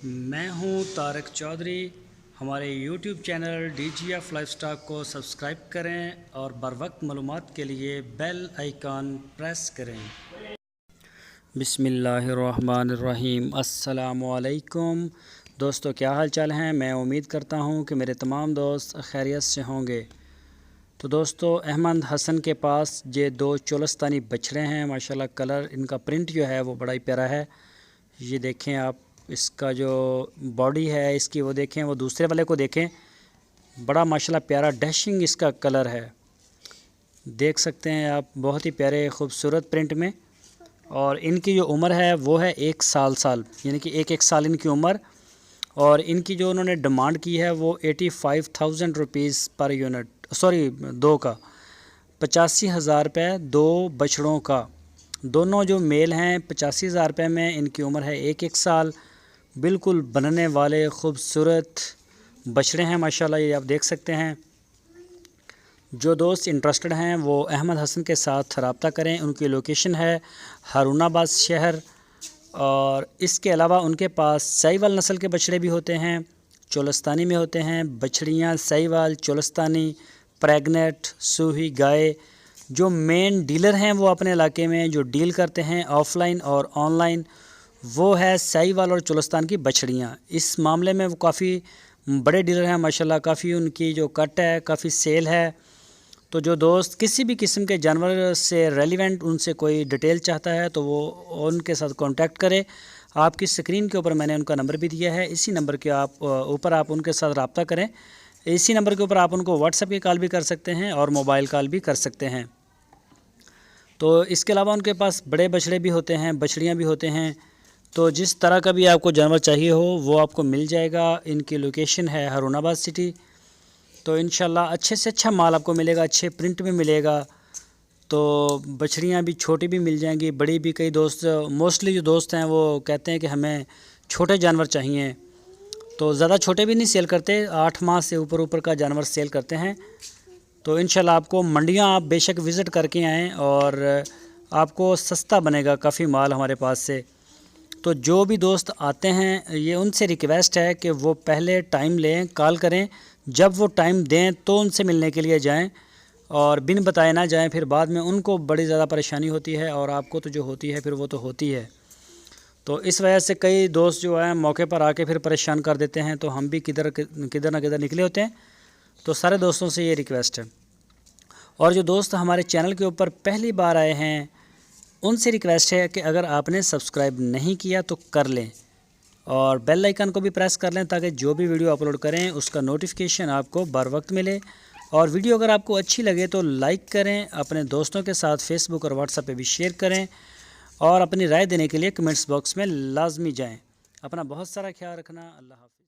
میں ہوں طارق چودھری۔ ہمارے YouTube channel D G F lifestyle کو سبسکرائب کریں اور بر وقت معلومات کے لیے بیل آئیکن پریس کریں۔ بسم اللہ الرحمن الرحیم۔ السلام علیکم دوستو، کیا حال چال ہیں؟ میں امید کرتا ہوں کہ میرے تمام دوست خیریت سے ہوں گے۔ تو دوستو، احمد حسن کے پاس یہ دو چولستانی بچھڑے ہیں۔ ماشاءاللہ کلر ان کا پرنٹ جو ہے وہ بڑا ہی پیارا ہے۔ یہ دیکھیں آپ، اس کا جو باڈی ہے اس کی وہ دیکھیں، وہ دوسرے والے کو دیکھیں، بڑا ماشاءاللہ پیارا ڈیشنگ اس کا کلر ہے، دیکھ سکتے ہیں آپ، بہت ہی پیارے خوبصورت پرنٹ میں۔ اور ان کی جو عمر ہے وہ ہے 1 سال، یعنی کہ ایک سال ان کی عمر۔ اور ان کی جو انہوں نے ڈیمانڈ کی ہے وہ 85,000 روپیز پر یونٹ، دو کا 85,000 روپے دو بچڑوں کا۔ دونوں جو میل ہیں 85,000 روپے میں، ان کی عمر ہے 1 سال، بالکل بننے والے خوبصورت بچڑے ہیں ماشاءاللہ، یہ آپ دیکھ سکتے ہیں۔ جو دوست انٹرسٹڈ ہیں وہ احمد حسن کے ساتھ رابطہ کریں۔ ان کی لوکیشن ہے ہارون آباد شہر، اور اس کے علاوہ ان کے پاس ساہیوال نسل کے بچڑے بھی ہوتے ہیں، چولستانی میں ہوتے ہیں، بچڑیاں ساہیوال، چولستانی، پریگنیٹ، سوہی گائے۔ جو مین ڈیلر ہیں وہ اپنے علاقے میں جو ڈیل کرتے ہیں آف لائن اور آن لائن، وہ ہے ساہیوال اور چولستان کی بچڑیاں۔ اس معاملے میں وہ کافی بڑے ڈیلر ہیں ماشاءاللہ، کافی ان کی جو کٹ ہے کافی سیل ہے۔ تو جو دوست کسی بھی قسم کے جانور سے ریلیونٹ ان سے کوئی ڈیٹیل چاہتا ہے تو وہ ان کے ساتھ کانٹیکٹ کرے۔ آپ کی سکرین کے اوپر میں نے ان کا نمبر بھی دیا ہے، اسی نمبر کے اوپر آپ ان کے ساتھ رابطہ کریں۔ اسی نمبر کے اوپر آپ ان کو واٹس ایپ کی کال بھی کر سکتے ہیں اور موبائل کال بھی کر سکتے ہیں۔ تو اس کے علاوہ ان کے پاس بڑے بچڑے بھی ہوتے ہیں، بچڑیاں بھی ہوتے ہیں۔ تو جس طرح کا بھی آپ کو جانور چاہیے ہو وہ آپ کو مل جائے گا۔ ان کی لوکیشن ہے ہارون آباد سٹی۔ تو انشاءاللہ اچھے سے اچھا مال آپ کو ملے گا، اچھے پرنٹ میں ملے گا۔ تو بچڑیاں بھی چھوٹی بھی مل جائیں گی، بڑی بھی۔ کئی دوست موسٹلی جو دوست ہیں وہ کہتے ہیں کہ ہمیں چھوٹے جانور چاہیے، تو زیادہ چھوٹے بھی نہیں سیل کرتے، 8 ماہ سے اوپر کا جانور سیل کرتے ہیں۔ تو انشاءاللہ آپ کو منڈیاں آپ بے شک وزٹ کر کے آئیں اور آپ کو سستا بنے گا کافی مال ہمارے پاس سے۔ تو جو بھی دوست آتے ہیں یہ ان سے ریکویسٹ ہے کہ وہ پہلے ٹائم لیں، کال کریں، جب وہ ٹائم دیں تو ان سے ملنے کے لیے جائیں، اور بن بتائے نہ جائیں، پھر بعد میں ان کو بڑی زیادہ پریشانی ہوتی ہے اور آپ کو تو جو ہوتی ہے پھر وہ تو ہوتی ہے۔ تو اس وجہ سے کئی دوست جو ہیں موقع پر آ کے پھر پریشان کر دیتے ہیں، تو ہم بھی کدھر نہ کدھر نکلے ہوتے ہیں۔ تو سارے دوستوں سے یہ ریکویسٹ ہے۔ اور جو دوست ہمارے چینل کے اوپر پہلی بار آئے ہیں ان سے ریکویسٹ ہے کہ اگر آپ نے سبسکرائب نہیں کیا تو کر لیں، اور بیل آئیکن کو بھی پریس کر لیں تاکہ جو بھی ویڈیو اپلوڈ کریں اس کا نوٹیفیکیشن آپ کو بر وقت ملے۔ اور ویڈیو اگر آپ کو اچھی لگے تو لائک کریں، اپنے دوستوں کے ساتھ فیس بک اور واٹس ایپ پہ بھی شیئر کریں، اور اپنی رائے دینے کے لیے کمنٹس باکس میں لازمی جائیں۔ اپنا بہت سارا خیال رکھنا۔ اللہ حافظ۔